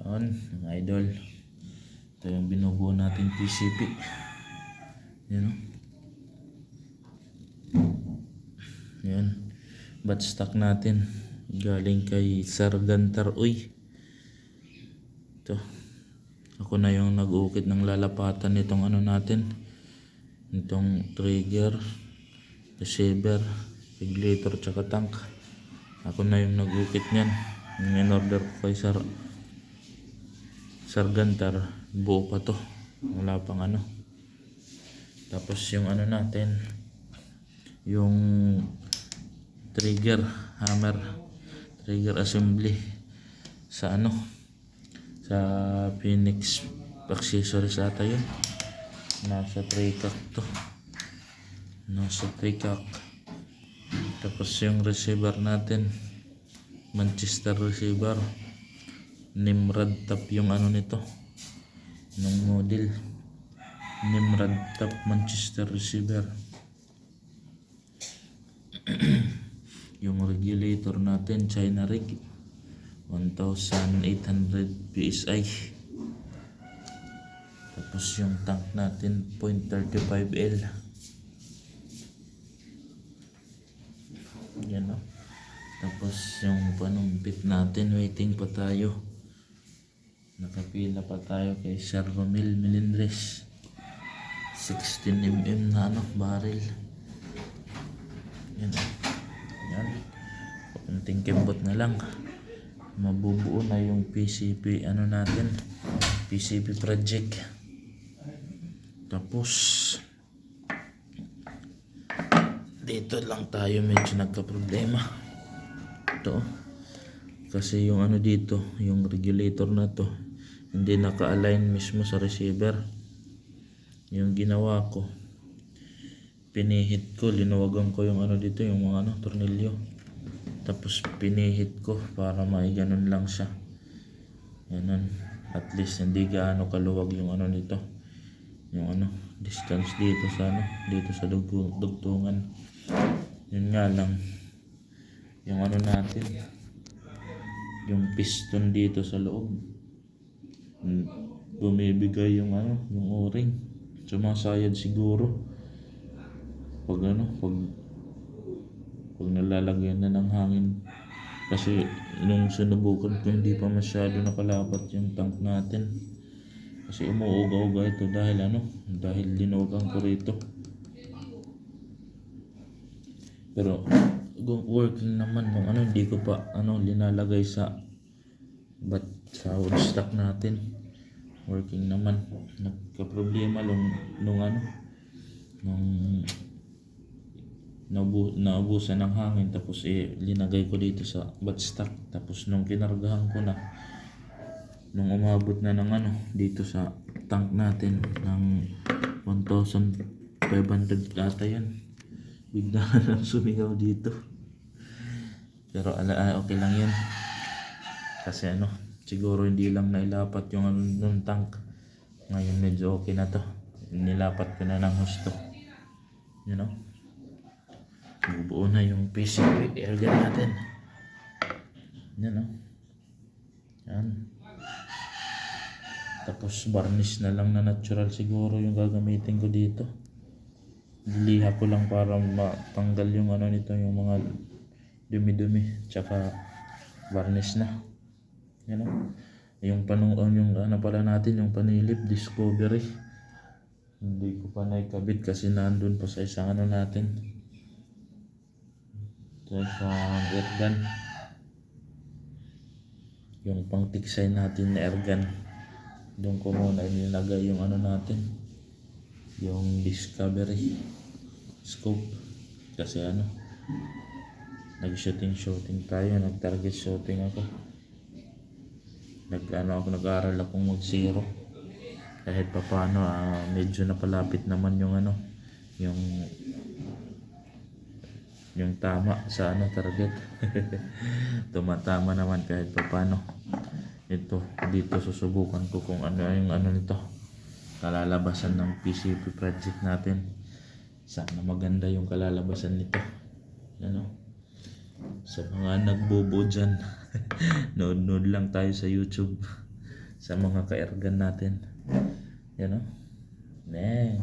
On, mga idol. Ito yung binubuo natin PCP. Yan o. Yan. Batch stock natin. Galing kay Sargantar. Uy. Ito. Ako na yung nag-uukit ng lalapatan nitong ano natin. Itong trigger, receiver, regulator, tsaka tank. Ako na yung nag-uukit niyan. Yung in-order ko kay Sargantar. Buo pa to. Wala pang ano. Tapos yung ano natin, yung trigger, hammer, trigger assembly sa ano, sa Phoenix accessories ata yun. Nasa tricock to. Nasa tricock. Tapos yung receiver natin, Manchester receiver. Nimrod top yung ano nito, nung model. Nimrod top Manchester receiver. Yung regulator natin, China rig, 1800 PSI. Tapos yung tank natin, 0.35L. Yan o. Tapos yung panumpit natin, waiting pa tayo. Nakapila pa tayo kay Sir Romel Melendres. 16mm na ano, barrel. Yan o. Yan. Kunting kembot na lang. Mabubuo na yung PCP ano natin, PCP project. Tapos dito lang tayo medyo nagka-problema. Ito kasi yung ano dito, yung regulator na to hindi naka-align mismo sa receiver. Yung ginawa ko, pinihit ko, linuwagan ko yung ano dito, yung mga ano, tornilyo. Tapos pinihit ko para maiganon lang siya. Ganon. At least hindi gaano kaluwag yung ano nito. Yung ano, distance dito sa ano, dito sa dugtungan. Yun nga lang. Yung ano natin, yung piston dito sa loob, bumibigay yung ano, yung o-ring. Sumasayad siguro. Pag ano, pag nalalagyan na ng hangin. Kasi nung sinubukan ko hindi pa masyado nakalapat yung tank natin. Kasi umuuga-uga ito dahil ano, dahil linugan ko rito. Pero working naman nung ano, hindi ko pa ano linalagay sa wood stock natin. Working naman. Nagka-problema nung ano, nung naubusan ng hangin. Tapos linagay ko dito sa batch stock. Tapos nung kinargahan ko na, nung umabot na ng ano dito sa tank natin ng 1,500 ata yan, bigla na lang sumigaw dito. Pero okay lang yan kasi ano, siguro hindi lang nailapat yung ano ng tank. Ngayon medyo okay na to, nilapat ko na ng husto, you know. Bubuo na yung PCP airgun natin. Yan o. Yan. Tapos varnish na lang na natural siguro yung gagamitin ko dito. Liliha ko lang para matanggal yung ano nito, yung mga dumi-dumi. Tsaka varnish na. Yan o. Yung yung ano pala natin, yung panilip, Discovery. Hindi ko pa naikabit kasi nandun pa sa isang ano natin. Sa airgun, yung pang tiksay natin na airgun, doon ko muna inilagay yung ano natin, yung Discovery scope. Kasi ano, nag-shooting tayo, nag-target shooting ako. Nag-aaral akong mag-zero. Kahit pa paano, medyo napalapit naman yung ano, yung tama sa ano target. Tumatama naman kahit pa paano. Ito, dito susubukan ko kung ano yung ano nito, kalalabasan ng PCP project natin. Sana maganda yung kalalabasan nito. Ano? Sa mga nagbobo dyan, nood lang tayo sa YouTube. sa mga kaergan natin. Yan o. Yan.